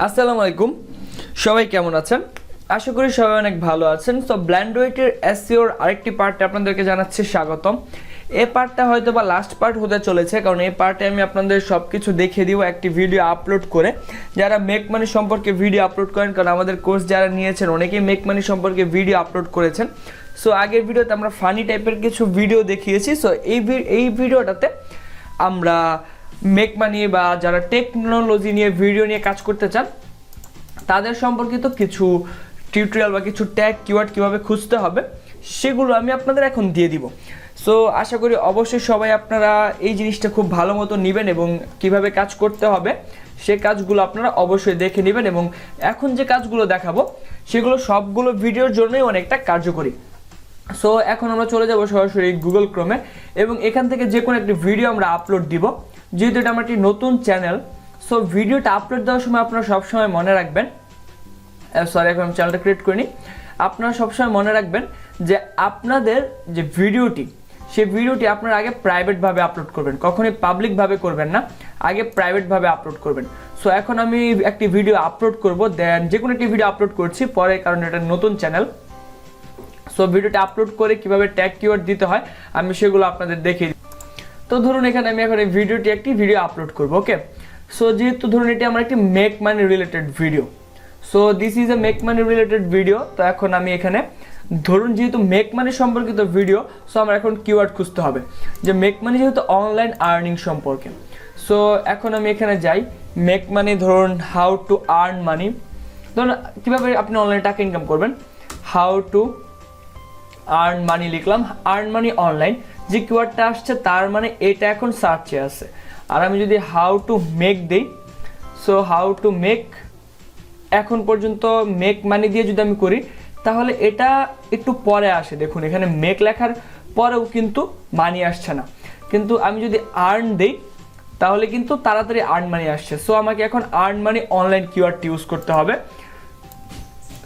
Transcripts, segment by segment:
আসসালামু আলাইকুম, সবাই কেমন আছেন? আশা করি সবাই অনেক ভালো আছেন। সো ব্ল্যান্ডওয়েটের এসইওর আরেকটি পার্টে আপনাদেরকে জানাচ্ছি স্বাগতম। এই পার্টটা হয়তো বা লাস্ট পার্ট হতে চলেছে, কারণ এই পার্টে আমি আপনাদের সব কিছু দেখিয়ে দিব একটি ভিডিও আপলোড করে। যারা মেক মানি সম্পর্কে ভিডিও আপলোড করেন, কারণ আমাদের কোর্স যারা নিয়েছেন অনেকেই মেক মানি সম্পর্কে ভিডিও আপলোড করেছেন। সো আগের ভিডিওতে আমরা ফানি টাইপের কিছু ভিডিও দেখিয়েছি। সো এই ভিডিওটাতে আমরা মেক মানি বা যারা টেকনোলজি নিয়ে ভিডিও নিয়ে কাজ করতে চান তাদের সম্পর্কিত কিছু টিউটোরিয়াল বা কিছু ট্যাগ কিওয়ার্ড কীভাবে খুঁজতে হবে সেগুলো আমি আপনাদের এখন দিয়ে দিব। সো আশা করি অবশ্যই সবাই আপনারা এই জিনিসটা খুব ভালো মতো নেবেন এবং কিভাবে কাজ করতে হবে সে কাজগুলো আপনারা অবশ্যই দেখে নেবেন। এবং এখন যে কাজগুলো দেখাবো সেগুলো সবগুলো ভিডিওর জন্যই অনেকটা কার্যকরী। সো এখন আমরা চলে যাব সরাসরি গুগল ক্রোমে এবং এখান থেকে যে কোনো একটি ভিডিও আমরা আপলোড দিব। যেহেতু এটা আমার একটি নতুন চ্যানেল, সো ভিডিওটা আপলোড দেওয়ার সময় আপনারা সবসময় মনে রাখবেন, এখন আমি চ্যানেলটা ক্রিয়েট করিনি, আপনারা সবসময় মনে রাখবেন যে আপনাদের যে ভিডিওটি সেই ভিডিওটি আপনারা আগে প্রাইভেটভাবে আপলোড করবেন, কখনোই পাবলিকভাবে করবেন না, আগে প্রাইভেটভাবে আপলোড করবেন। সো এখন আমি একটি ভিডিও আপলোড করব, দেন যে কোনো একটি ভিডিও আপলোড করছি পরে, কারণ এটা নতুন চ্যানেল। সো ভিডিওটা আপলোড করে কিভাবে ট্যাগ কিওয়ার্ড দিতে হয় আমি সেগুলো আপনাদের দেখিয়ে দিই। তো ধরুন এখানে আমি এখন এই ভিডিওটি একটি ভিডিও আপলোড করব, ওকে। সো যেহেতু ধরুন এটি আমার একটি make money related video, so this is a make money related video. তো এখন আমি এখানে ধরুন যেহেতু মেক মানি সম্পর্কিত ভিডিও, সো আমার এখন কিওয়ার্ড খুঁজতে হবে যে মেক মানি যেহেতু অনলাইন আর্নিং সম্পর্কে। সো এখন আমি এখানে যাই, মেক মানি ধরুন হাউ টু আর্ন মানি, ধরুন কীভাবে আপনি অনলাইনে টাকা ইনকাম করবেন, হাউ টু আর্ন মানি লিখলাম, আর্ন মানি অনলাইন। যে কিওয়ার্ডটা আসছে তার মানে এটা এখন সার্চে আছে। আর আমি যদি হাউ টু মেক দিই, সো হাউ টু মেক, এখন পর্যন্ত মেক মানি দিয়ে যদি আমি করি তাহলে এটা একটু পরে আসে। দেখুন এখানে মেক লেখার পরেও কিন্তু মানি আসছে না, কিন্তু আমি যদি আর্ন দিই তাহলে কিন্তু তাড়াতাড়ি আর্ন মানি আসছে। সো আমাকে এখন আর্ন মানি অনলাইন কিওয়ার্ডটা ইউজ করতে হবে।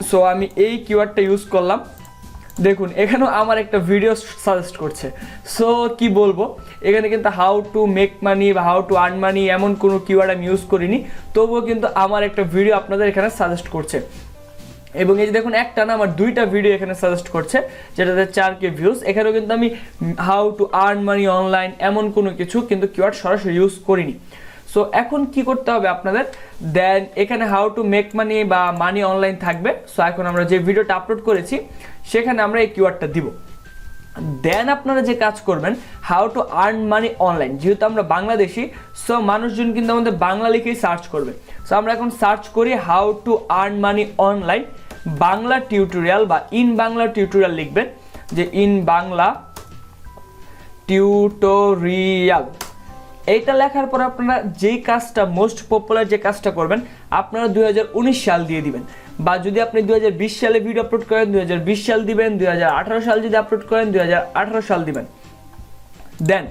সো আমি এই কিওয়ার্ডটা ইউজ করলাম, দেখুন এখানেও আমার একটা ভিডিও সাজেস্ট করছে। সো কি বলবো, এখানে কিন্তু হাউ টু মেক মানি বা হাউ টু আর্ন মানি এমন কোনো কিওয়ার্ড আমি ইউজ করিনি, তবুও কিন্তু আমার একটা ভিডিও আপনাদের এখানে সাজেস্ট করছে। এবং এই যে দেখুন একটা না, আমার দুইটা ভিডিও এখানে সাজেস্ট করছে যেটাতে 4K ভিউজ। এখানেও কিন্তু আমি how to earn money online এমন কোনো কিছু কিন্তু কিওয়ার্ড সরাসরি ইউজ করিনি। সো এখন কি করতে হবে আপনাদের, দেন এখানে হাউ টু মেক মানি বা মানি অনলাইন থাকবে। সো এখন আমরা যে ভিডিওটা আপলোড করেছি সেখানে আমরা এই কিওয়ার্ডটা দিব। দেন আপনারা যে কাজ করবেন, how to earn money online, যেহেতু আমরা বাংলাদেশি, সো মানুষজন কিন্তু আমাদের বাংলা লিখেই সার্চ করবে। সো আমরা এখন সার্চ করি how to earn money online Bangla tutorial বা ইন বাংলা টিউটোরিয়াল লিখবেন, যে ইন বাংলা টিউটোরিয়াল। এইটা লেখার পর আপনারা যেই কাজটা মোস্ট পপুলার যে কাজটা করবেন আপনারা 2019 সাল দিয়ে দিবেন, বা যদি আপনি 2020 সালে ভিডিও আপলোড করেন 2020 সাল দিবেন, 2018 সাল যদি আপলোড করেন 2018 সাল দিবেন। দেন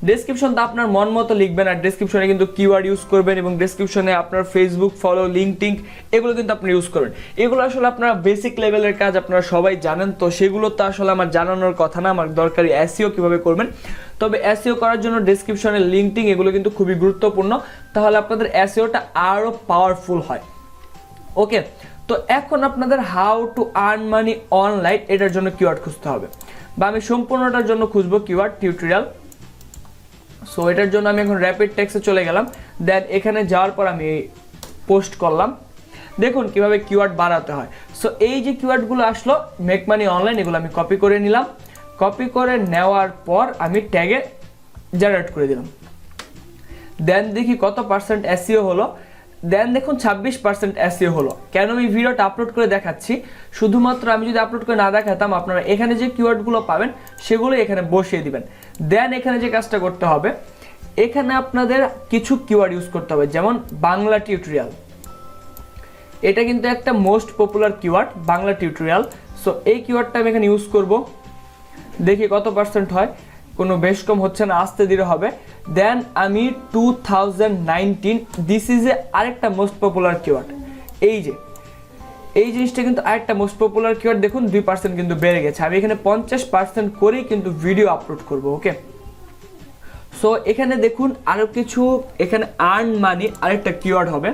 ডেসক্রিপশনটা আপনার মন মতো লিখবেন, আর ডেসক্রিপশনে কিন্তু কিওয়ার্ড ইউজ করবেন এবং ডেসক্রিপশনে আপনার ফেসবুক ফলো, লিঙ্কটিং এগুলো কিন্তু আপনি ইউজ করবেন। এগুলো আসলে আপনারা বেসিক লেভেলের কাজ আপনারা সবাই জানেন, তো সেগুলো তো আসলে আমার জানানোর কথা না, আমার দরকারি এসইও কীভাবে করবেন। তবে এসইও করার জন্য ডেসক্রিপশনে লিঙ্কটিং এগুলো কিন্তু খুবই গুরুত্বপূর্ণ, তাহলে আপনাদের এসইওটা আরও পাওয়ারফুল হয়, ওকে। তো এখন আপনাদের how to earn money online এটার জন্য কিওয়ার্ড খুঁজতে হবে, বা আমি সম্পূর্ণটার জন্য খুঁজবো কিওয়ার্ড টিউটোরিয়াল। সো এটার জন্য আমি এখন র্যাপিড টেক্সটে চলে গেলাম, দেন এখানে যাওয়ার পর আমি পোস্ট করলাম। দেখুন কিভাবে কিওয়ার্ড বাড়াতে হয়। সো এই যে কিওয়ার্ডগুলো আসলো মেক মানি অনলাইন, এগুলো আমি কপি করে নিলাম। কপি করে নেওয়ার পর আমি ট্যাগে জেনারেট করে দিলাম। দেন দেখি কত পার্সেন্ট এসইও হলো। দেন দেখুন 26% এসইও হলো। কেন আমি ভিডিওটা আপলোড করে দেখাচ্ছি, শুধুমাত্র আমি যদি আপলোড করে না দেখাতাম আপনারা এখানে যে কিওয়ার্ডগুলো পাবেন সেগুলো এখানে বসিয়ে দিবেন। দেন এখানে যে কাজটা করতে হবে, এখানে আপনাদের কিছু কিওয়ার্ড ইউজ করতে হবে, যেমন বাংলা টিউটোরিয়াল। এটা কিন্তু একটা most popular keyword, Bangla tutorial. So এই কিওয়ার্ডটা আমি এখানে ইউজ করব, দেখি কত পার্সেন্ট হয়। কোনো বেশ কম হচ্ছে না, আস্তে ধীরে হবে। দেন আমি 2019, দিস ইজ এ আরেকটা মোস্ট পপুলার কিওয়ার্ড। এই জিনিসটা কিন্তু আরেকটা মোস্ট পপুলার কিওয়ার্ড, দেখুন 2% কিন্তু বেড়ে গেছে। আমি এখানে 50% করেই কিন্তু ভিডিও আপলোড করব, ওকে। সো এখানে দেখুন আরও কিছু, এখানে আর্ন মানি আরেকটা কিওয়ার্ড হবে।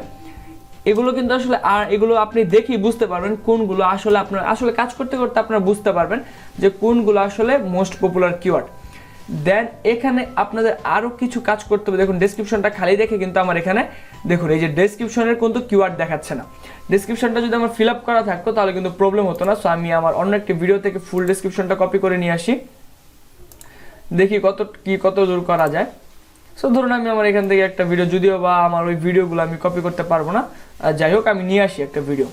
এগুলো কিন্তু আসলে আর এগুলো আপনি দেখেই বুঝতে পারবেন কোনগুলো আসলে আপনার আসলে কাজ করতে করতে আপনারা বুঝতে পারবেন যে কোনগুলো আসলে মোস্ট পপুলার কিওয়ার্ড। দেন এখানে আপনাদের আরও কিছু কাজ করতে হবে। দেখুন ডেসক্রিপশনটা খালি দেখে কিন্তু আমার এখানে দেখুন এই যে ডেসক্রিপশনের কিন্তু কিওয়ার্ড দেখাচ্ছে না। ডেসক্রিপশনটা যদি আমার ফিল আপ করা থাকতো তাহলে কিন্তু প্রবলেম হতো না। সো আমি আমার অন্য একটি ভিডিও থেকে ফুল ডেসক্রিপশনটা কপি করে নিয়ে আসি, দেখি কত দূর করা যায়। সো ধরুন আমি আমার এখান থেকে একটা ভিডিও, যদিও বা আমার ওই ভিডিওগুলো আমি কপি করতে পারবো না, যাই হোক আমি নিয়ে আসি একটা ভিডিও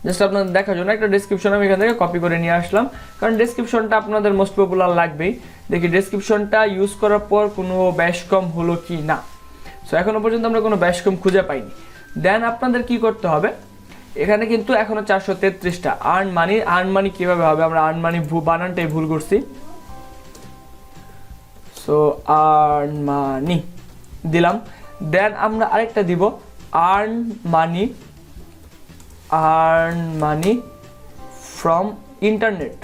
জাস্ট আপনাদের দেখার জন্য। একটা ডেসক্রিপশন আমি এখান থেকে কপি করে নিয়ে আসলাম, কারণ ডেসক্রিপশনটা আপনাদের মোস্ট পপুলার লাগবেই। দেখি ডেসক্রিপশনটা ইউজ করার পর কোনো ব্যাশ কম হলো কি না। সো এখনো পর্যন্ত আমরা কোনো ব্যাশ কম খুঁজে পাইনি। দেন আপনাদের কি করতে হবে, এখানে কিন্তু এখনো 433টা আর্ন মানি কিভাবে হবে, আমরা আর্ন মানি বানানটাই ভুল করছি। সো আর্ন মানি দিলাম। দেন আমরা আরেকটা দিব আর্ন মানি ফ্রম ইন্টারনেট,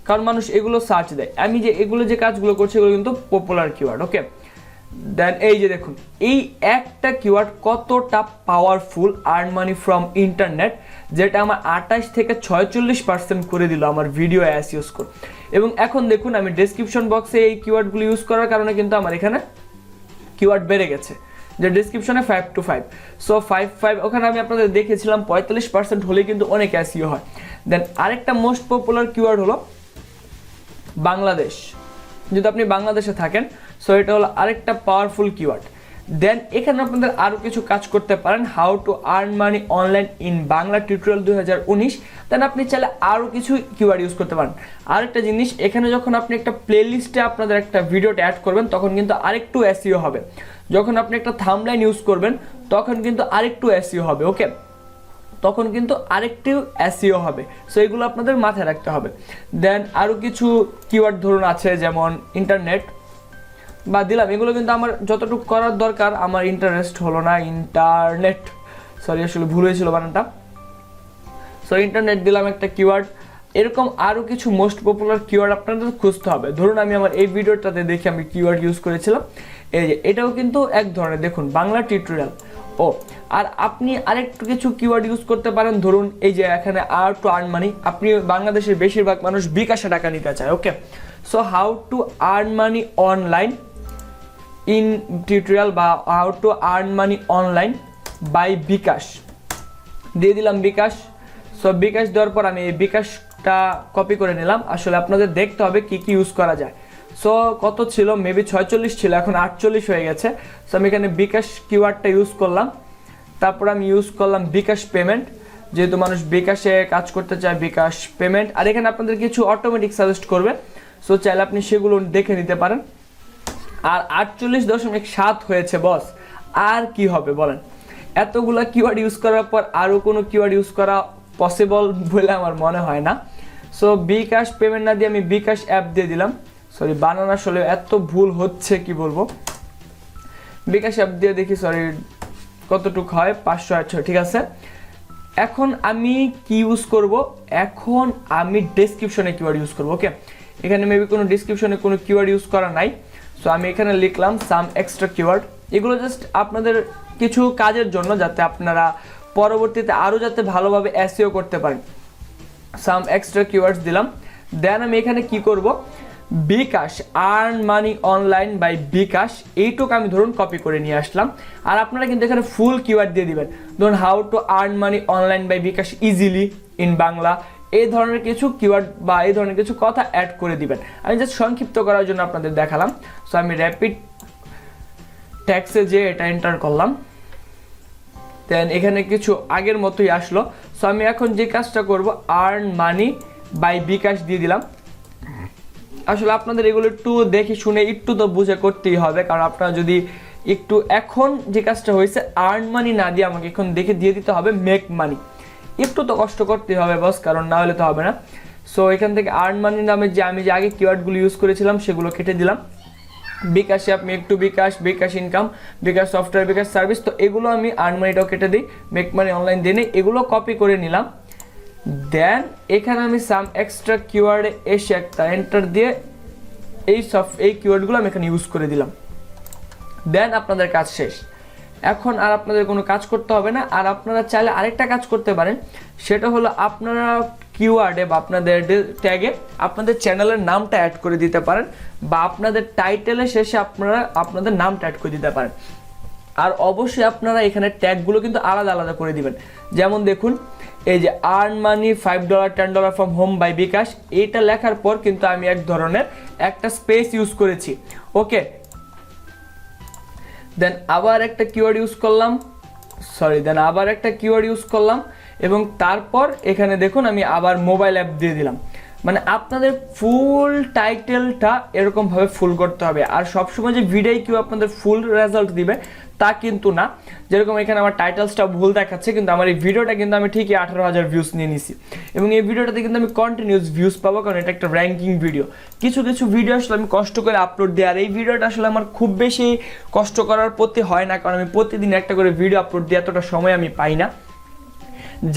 কারণ মানুষ এগুলো সার্চ দেয়। আমি যে এগুলো যে কাজগুলো করছি এগুলো কিন্তু পপুলার কিওয়ার্ড। ওকে, দেন এই যে দেখুন এই একটা কিওয়ার্ড কতটা powerful, earn money from internet, যেটা আমার 28 থেকে 46% করে দিল আমার ভিডিও এসইও স্কোর। এবং এখন দেখুন আমি ডেসক্রিপশন বক্সে এই কিওয়ার্ডগুলো ইউজ করার কারণে কিন্তু আমার এখানে কিওয়ার্ড বেড়ে গেছে, যে ডেসক্রিপশনে 5 to 5। সো 5 ওখানে আমি আপনাদের দেখেছিলাম 45% হলেই কিন্তু অনেক এসইও হয়। দেন আরেকটা মোস্ট পপুলার কিওয়ার্ড হলো বাংলাদেশ, যদি আপনি বাংলাদেশে থাকেন। সো এটা হলো আরেকটা পাওয়ারফুল কিওয়ার্ড। দেন এখানে আপনাদের আরও কিছু কাজ করতে পারেন, how to earn money online in Bangla tutorial 2019। দেন আপনি চাইলে আরও কিছু কিওয়ার্ড ইউজ করতে পারেন। আরেকটা জিনিস, এখানে যখন আপনি একটা প্লেলিস্টে আপনাদের একটা ভিডিওটা অ্যাড করবেন তখন কিন্তু আরেকটু এসইও হবে। যখন আপনি একটা থাম্বনেইল ইউজ করবেন তখন কিন্তু আরেকটু এসইও হবে। ওকে, তখন কিন্তু আরেকটু এসইও হবে। সো এগুলো আপনাদের মাথায় রাখতে হবে। দেন আরও কিছু কিওয়ার্ড ধরুন আছে, যেমন ইন্টারনেট বা দিলাম, এগুলো কিন্তু আমার যতটুকু করার দরকার আমার ইন্টারেস্ট হলো না, ইন্টারনেট, সরি আসলে ভুল হয়েছিল বানানটা। সো ইন্টারনেট দিলাম একটা কিওয়ার্ড। এরকম আরও কিছু মোস্ট পপুলার কিওয়ার্ড আপনাদের খুঁজতে হবে। ধরুন আমি আমার এই ভিডিওটাতে দেখি আমি কিওয়ার্ড ইউজ করেছিলাম, এই যে এটাও কিন্তু এক ধরনের, দেখুন বাংলা টিউটোরিয়াল। ও আর আপনি আরেকটু কিছু কিওয়ার্ড ইউজ করতে পারেন, ধরুন এই যে এখানে আর টু আর্ন মানি, আপনি বাংলাদেশের বেশিরভাগ মানুষ বিকাশে টাকা নিতে চায়। Okay, so how to earn money online in tutorial বা how to earn money online by bKash দিয়ে দিলাম বিকাশ। সো বিকাশ দেওয়ার পর আমি এই বিকাশটা কপি করে নিলাম। আসলে আপনাদের দেখতে হবে কি কি ইউজ করা যায়। সো কত ছিল, মেবি 46 ছিল, এখন 48 হয়ে গেছে। সো আমি এখানে বিকাশ কিওয়ার্ডটা ইউজ করলাম। তারপর আমি ইউজ করলাম বিকাশ পেমেন্ট, যেহেতু মানুষ বিকাশে কাজ করতে চায়, বিকাশ পেমেন্ট। আর এখানে আপনাদের কিছু অটোমেটিক সাজেস্ট করবে, সো চাইলে আপনি সেগুলো দেখে নিতে পারেন। আর 48.7 হয়েছে বস, আর কি হবে বলেন? এতগুলা কিওয়ার্ড ইউজ করার পর আরও কোনো কিওয়ার্ড ইউজ করা পসিবল বলে আমার মনে হয় না। সো বিকাশ পেমেন্ট না দিয়ে আমি বিকাশ অ্যাপ দিয়ে দিলাম। সরি বানান আসলে এত ভুল হচ্ছে কি বলবো। বিকাশ অ্যাপ দিয়ে দেখি, সরি কতটুকু হয়, 508, ঠিক আছে। এখন আমি কি ইউজ করব, এখন আমি ডেসক্রিপশনে কিওয়ার্ড ইউজ করব। ওকে, এখানে মেবি কোনো ডেসক্রিপশনে কোনো কিওয়ার্ড ইউজ করা নাই। সো আমি এখানে লিখলাম সাম এক্সট্রা কিওয়ার্ড। এগুলো জাস্ট আপনাদের কিছু কাজের জন্য, যাতে আপনারা পরবর্তীতে আরও যাতে ভালোভাবে এসইও করতে পারেন। সাম এক্সট্রা কিওয়ার্ডস দিলাম। দেন আমি এখানে কি করব, বিকাশ আর্ন মানি অনলাইন বাই বিকাশ, এইটুকু আমি ধরুন কপি করে নিয়ে আসলাম। আর আপনারা কিন্তু এখানে ফুল কিওয়ার্ড দিয়ে দিবেন, ধরুন how to earn money online by bKash easily in Bangla, এই ধরনের কিছু কিওয়ার্ড বা এই ধরনের কিছু কথা অ্যাড করে দিবেন। আমি জাস্ট সংক্ষিপ্ত করার জন্য আপনাদের দেখালাম। সো আমি র্যাপিড ট্যাক্সে যে এটা এন্টার করলাম, দেন এখানে কিছু আগের মতোই আসলো। সো আমি এখন যে কাজটা করব, আর্ন মানি বাই বিকাশ দিয়ে দিলাম। আসলে আপনাদের এগুলো একটু দেখে শুনে একটু তো বুঝে করতেই হবে, কারণ আপনারা যদি একটু, এখন যে কাজটা হয়েছে আর্ন মানি না দিয়ে আমাকে এখন দেখে দিয়ে দিতে হবে মেক মানি। একটু তো কষ্ট করতেই হবে বস, কারণ না হলে তো হবে না। সো এখান থেকে আর্ন মানি নামে যে আমি যে আগে কিওয়ার্ডগুলো ইউজ করেছিলাম সেগুলো কেটে দিলাম। বিকাশে আপনি একটু বিকাশ, বিকাশ ইনকাম, বিকাশ সফটওয়্যার, বিকাশ সার্ভিস, তো এগুলো আমি আর্ন মানিটাও কেটে দিই, মেক মানি অনলাইন দিয়ে নিই, এগুলো কপি করে নিলাম। দেন এখানে আমি সাম এক্সট্রা কিওয়ার্ডে এসে একটা এন্টার দিয়ে এই কিওয়ার্ডগুলো আমি এখানে ইউজ করে দিলাম। দেন আপনাদের কাজ শেষ। এখন আর আপনাদের কোনো কাজ করতে হবে না। আর আপনারা চাইলে আরেকটা কাজ করতে পারেন, সেটা হলো আপনারা কিওয়ার্ডে বা আপনাদের ট্যাগে আপনাদের চ্যানেলের নামটা অ্যাড করে দিতে পারেন, বা আপনাদের টাইটেলের শেষে আপনারা আপনাদের নামটা অ্যাড করে দিতে পারেন। আর অবশ্যই আপনারা এখানে ট্যাগগুলো কিন্তু আলাদা আলাদা করে দিবেন। যেমন দেখুন এই যে earn money $5 $10 from home by bKash, এইটা লেখার পর কিন্তু আমি এক ধরনের একটা স্পেস ইউজ করেছি। ওকে, দেন আবার একটা কিওয়ার্ড ইউজ করলাম, এবং তারপর এখানে দেখুন আমি আবার মোবাইল অ্যাপ দিয়ে দিলাম। মানে আপনাদের ফুল টাইটেলটা এরকমভাবে ফুল করতে হবে। আর সবসময় যে ভিডিও কিউ আপনাদের ফুল রেজাল্ট দিবে তা কিন্তু না। যেরকম এখানে আমার টাইটেলসটা ভুল দেখাচ্ছে, কিন্তু আমার এই ভিডিওটা কিন্তু আমি ঠিকই 18,000 ভিউজ নিয়ে নিছি, এবং এই ভিডিওটাতে কিন্তু আমি কন্টিনিউস ভিউজ পাবো, কারণ এটা একটা র্যাঙ্কিং ভিডিও। কিছু কিছু ভিডিও আসলে আমি কষ্ট করে আপলোড দিই, আর এই ভিডিওটা আসলে আমার খুব বেশি কষ্ট করার প্রতি হয় না, কারণ আমি প্রতিদিন একটা করে ভিডিও আপলোড দিই, এতটা সময় আমি পাই না।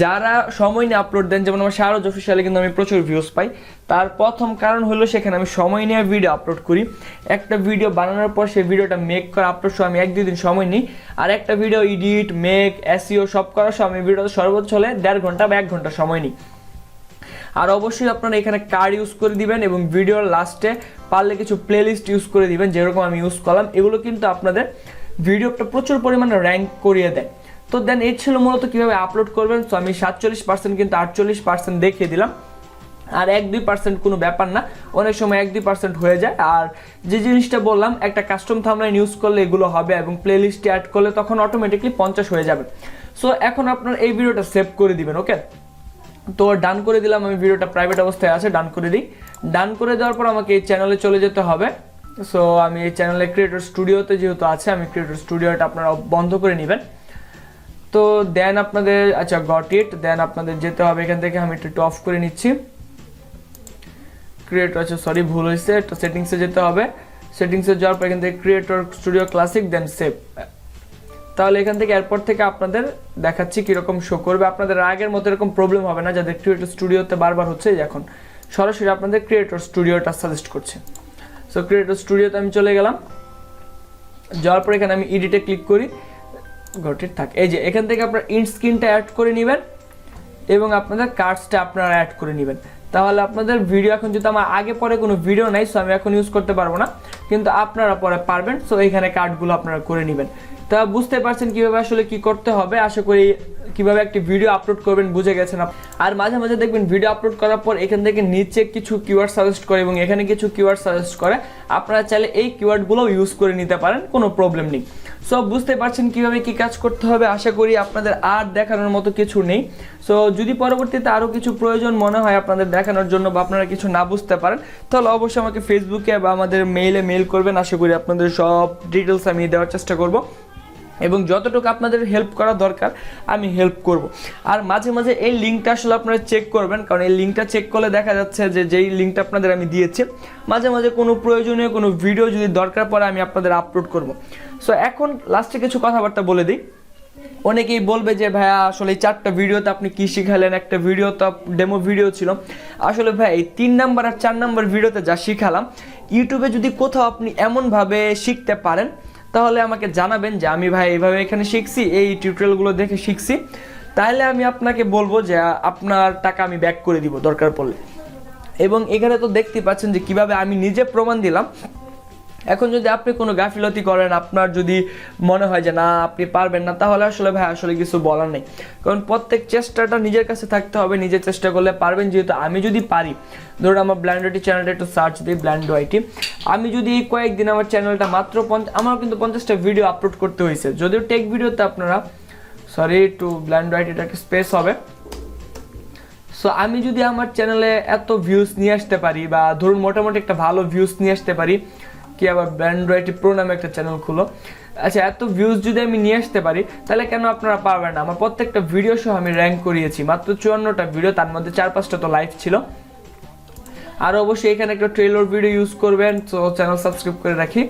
যারা সময় নিয়ে আপলোড দেন, যেমন আমার শাহরুজ অফিসিয়ালে কিন্তু আমি প্রচুর ভিউজ পাই, তার প্রথম কারণ হলো সেখানে আমি সময় নিয়ে ভিডিও আপলোড করি। একটা ভিডিও বানানোর পর সেই ভিডিওটা মেক করা আপলোড সহ আমি 1-2 দিন সময় নিই, আর একটা ভিডিও এডিট মেক এসইও সব করার সহ আমি ভিডিওতে সর্বোচ্চ হলে 1.5 ঘন্টা বা 1 ঘন্টা সময় নিই। আর অবশ্যই আপনারা এখানে কার্ড ইউজ করে দিবেন, এবং ভিডিওর লাস্টে পারলে কিছু প্লেলিস্ট ইউজ করে দিবেন, যেরকম আমি ইউজ করলাম। এগুলো কিন্তু আপনাদের ভিডিওটা প্রচুর পরিমাণে র্যাঙ্ক করিয়ে দেয়। তো দেন এই ছিল মূলত কীভাবে আপলোড করবেন। সো আমি 47% কিন্তু 48% দেখিয়ে দিলাম, আর 1-2% কোনো ব্যাপার না, অনেক সময় 1-2% হয়ে যায়। আর যে জিনিসটা বললাম, একটা কাস্টম থাম্বনেইল ইউজ করলে এগুলো হবে, এবং প্লেলিস্টে অ্যাড করলে তখন অটোমেটিকলি 50 হয়ে যাবে। সো এখন আপনার এই ভিডিওটা সেভ করে দিবেন। ওকে, তো ডান করে দিলাম, আমি ভিডিওটা প্রাইভেট অবস্থায় আছে, ডান করে দিই। ডান করে দেওয়ার পর আমাকে এই চ্যানেলে চলে যেতে হবে। সো আমি এই চ্যানেলে ক্রিয়েটর স্টুডিওতে যেহেতু আছে, আমি ক্রিয়েটর স্টুডিওটা আপনারা বন্ধ করে নেবেন। তো দেন আপনাদের আচ্ছা গট ইট, দেন আপনাদের যেতে হবে এখান থেকে, আমি একটু অফ করে নিচ্ছি। ক্রিয়েটর ভুল হয়েছে, একটা সেটিংসে যেতে হবে। সেটিংসে যাওয়ার পর এখান থেকে ক্রিয়েটর স্টুডিও ক্লাসিক, দেন সেভ। তাহলে এখান থেকে এরপর থেকে আপনাদের দেখাচ্ছি কীরকম শো করবে। আপনাদের আগের মতো এরকম প্রবলেম হবে না, যাদের ক্রিয়েটর স্টুডিওতে বারবার হচ্ছে। এখন সরাসরি আপনাদের ক্রিয়েটর স্টুডিওটা সাজেস্ট করছে। সো ক্রিয়েটর স্টুডিওতে আমি চলে গেলাম, যাওয়ার পর এখানে আমি এডিটে ক্লিক করি, ঘটির থাক। এই যে এখান থেকে আপনার ইন্ট স্ক্রিনটা অ্যাড করে নেবেন, এবং আপনাদের কার্ডসটা আপনারা অ্যাড করে নেবেন। তাহলে আপনাদের ভিডিও, এখন যেহেতু আমার আগে পরে কোনো ভিডিও নাই, সো আমি এখন ইউজ করতে পারবো না, কিন্তু আপনারা পরে পারবেন। সো এখানে কার্ডগুলো আপনারা করে নেবেন। তা বুঝতে পারছেন কীভাবে আসলে কি করতে হবে। আশা করি কিভাবে একটি ভিডিও আপলোড করবেন বুঝে গেছেন। আর মাঝে মাঝে দেখবেন ভিডিও আপলোড করার পর এখান থেকে নিচে কিছু কিওয়ার্ড সাজেস্ট করে, এবং এখানে কিছু কিওয়ার্ড সাজেস্ট করে। আপনারা চাইলে এই কিওয়ার্ডগুলো ইউজ করে নিতে পারেন, কোনো প্রবলেম নেই। সো বুঝতে পারছেন কিভাবে কি কাজ করতে হবে। আশা করি আপনাদের আর দেখানোর মতো কিছু নেই। সো যদি পরবর্তীতে আরও কিছু প্রয়োজন মনে হয় আপনাদের দেখানোর জন্য, বা আপনারা কিছু না বুঝতে পারেন, তাহলে অবশ্যই আমাকে ফেসবুকে বা আমাদের মেইল করবেন। আশা করি আপনাদের সব ডিটেলস আমি দেওয়ার চেষ্টা করব, এবং যতটুকু আপনাদের হেল্প করা দরকার আমি হেল্প করব। আর মাঝে মাঝে এই লিঙ্কটা আসলে আপনারা চেক করবেন, কারণ এই লিঙ্কটা চেক করলে দেখা যাচ্ছে যে যেই লিঙ্কটা আপনাদের আমি দিয়েছি, মাঝে মাঝে কোনো প্রয়োজনীয় কোনো ভিডিও যদি দরকার পড়ে আমি আপনাদের আপলোড করব। সো এখন লাস্টে কিছু কথাবার্তা বলে দিই। অনেকেই বলবে যে ভাইয়া আসলে এই 4টা ভিডিওতে আপনি কি শিখালেন, একটা ভিডিও তো ডেমো ভিডিও ছিল। আসলে ভাই এই 3 নাম্বার আর 4 নাম্বার ভিডিওতে যা শিখালাম, ইউটিউবে যদি কোথাও আপনি এমনভাবে শিখতে পারেন তাহলে আমাকে জানাবেন যে আমি ভাই এইভাবে এখানে শিখছি, এই টিউটোরিয়ালগুলো দেখে শিখছি, তাহলে আমি আপনাকে বলবো যে আপনার টাকা আমি ব্যাক করে দিব দরকার পড়লে। এবং এখানে তো দেখতে পাচ্ছেন যে কিভাবে আমি নিজে প্রমাণ দিলাম। এখন যদি আপনি কোনো গাফিলতি করেন, আপনার যদি মনে হয় যে না আপনি পারবেন না, তাহলে আসলে ভাই আসলে কিছু বলার নেই, কারণ প্রত্যেক চেষ্টাটা নিজের কাছে থাকতে হবে। নিজে চেষ্টা করলে পারবেন। যেহেতু আমি যদি পারি, ধরুন আমার ব্ল্যান্ড ওয়াইটি চ্যানেলটা একটু সার্চ দিই, ব্ল্যান্ড ওয়াইটি, আমি যদি এই কয়েকদিন আমার চ্যানেলটা মাত্র আমার কিন্তু 50টা ভিডিও আপলোড করতে হয়েছে, যদিও টেক ভিডিওতে আপনারা একটু ব্ল্যান্ড ওয়াইটিটাকে স্পেস হবে। সো আমি যদি আমার চ্যানেলে এত ভিউজ নিয়ে আসতে পারি, বা ধরুন মোটামুটি একটা ভালো ভিউজ নিয়ে আসতে পারি, কি আবার ব্ল্যান্ড ওয়াইটি প্রো নামে একটা চ্যানেল খুলো, আচ্ছা এত ভিউজ যদি আমি নিয়ে আসতে পারি, তাহলে কেন আপনারা পারবেন না? আমার প্রত্যেকটা ভিডিও সহ আমি র্যাঙ্ক করিয়েছি, মাত্র 54টা ভিডিও, তার মধ্যে 4-5টা তো লাইভ ছিল। আর অবশ্যই এখানে একটা ট্রেলার ভিডিও ইউজ করবেন। তো চ্যানেল সাবস্ক্রাইব করে রাখি,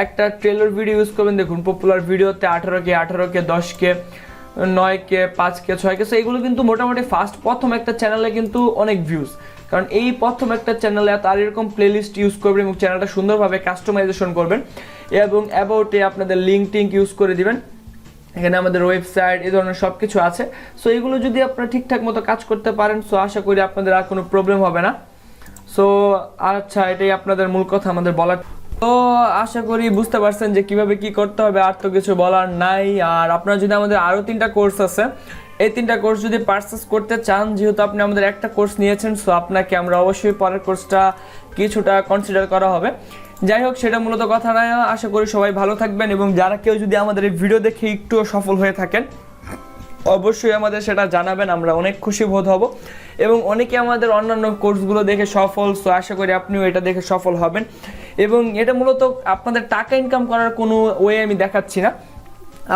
একটা ট্রেলার ভিডিও ইউজ করবেন। দেখুন পপুলার ভিডিওতে 18K 10K 9K 5K 6K, so এইগুলো কিন্তু মোটামুটি ফার্স্ট প্রথম একটা চ্যানেলে কিন্তু অনেক ভিউজ, কারণ এই প্রথম একটা চ্যানেলে তার এরকম প্লেলিস্ট ইউজ করবেন এবং চ্যানেলটা সুন্দরভাবে কাস্টমাইজেশন করবেন, এবং অ্যাবাউটে আপনাদের লিঙ্ক টিঙ্ক ইউজ করে দিবেন। এখানে আমাদের ওয়েবসাইট এই ধরনের সব কিছু আছে। সো এগুলো যদি আপনারা ঠিকঠাক মতো কাজ করতে পারেন, সো আশা করি আপনাদের আর কোনো প্রবলেম হবে না। সো আচ্ছা, এটাই আপনাদের মূল কথা আমাদের বলার। তো আশা করি বুঝতে পারছেন যে কিভাবে কি করতে হবে, আর তো কিছু বলার নাই। আর আপনারা যদি আমাদের আরও 3টা কোর্স আছে, এই 3টা কোর্স যদি পারচেস করতে চান, যেহেতু আপনি আমাদের একটা কোর্স নিয়েছেন, সো আপনাকে আমরা অবশ্যই পরের কোর্সটা কিছুটা কনসিডার করা হবে। যাই হোক, সেটা মূলত কথা নয়। আশা করি সবাই ভালো থাকবেন, এবং যারা কেউ যদি আমাদের এই ভিডিও দেখে একটুও সফল হয়ে থাকেন, অবশ্যই আমাদের সেটা জানাবেন, আমরা অনেক খুশি বোধ হব। এবং অনেকে আমাদের অন্যান্য কোর্সগুলো দেখে সফল, সো আশা করি আপনিও এটা দেখে সফল হবেন। এবং এটা মূলত আপনাদের টাকা ইনকাম করার কোনো ওয়ে আমি দেখাচ্ছি না।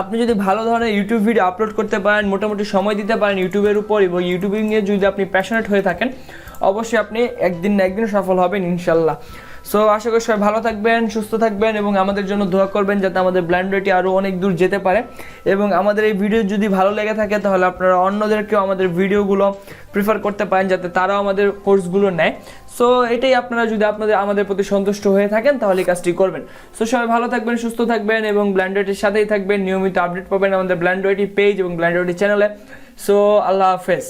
আপনি যদি ভালো ধরনের ইউটিউব ভিডিও আপলোড করতে পারেন, মোটামুটি সময় দিতে পারেন ইউটিউবের উপর, এবং ইউটিউবিংয়ে যদি আপনি প্যাশনেট হয়ে থাকেন, অবশ্যই আপনি একদিন না একদিন সফল হবেন ইনশাল্লাহ। সো আশা করি সবাই ভালো থাকবেন, সুস্থ থাকবেন, এবং আমাদের জন্য দোয়া করবেন যাতে আমাদের ব্ল্যান্ডওয়েটি আরও অনেক দূর যেতে পারে। এবং আমাদের এই ভিডিও যদি ভালো লেগে থাকে, তাহলে আপনারা অন্যদেরকেও আমাদের ভিডিওগুলো প্রিফার করতে পারেন, যাতে তারাও আমাদের কোর্সগুলো নেয়। সো এটাই, আপনারা যদি আমাদের প্রতি সন্তুষ্ট হয়ে থাকেন, তাহলে কাজটি করবেন। সো সবাই ভালো থাকবেন, সুস্থ থাকবেন, এবং ব্ল্যান্ডওয়েটির সাথেই থাকবেন। নিয়মিত আপডেট পাবেন আমাদের ব্ল্যান্ডওয়েটি পেজ এবং ব্ল্যান্ডওয়েটি চ্যানেলে। সো আল্লাহ হাফেজ।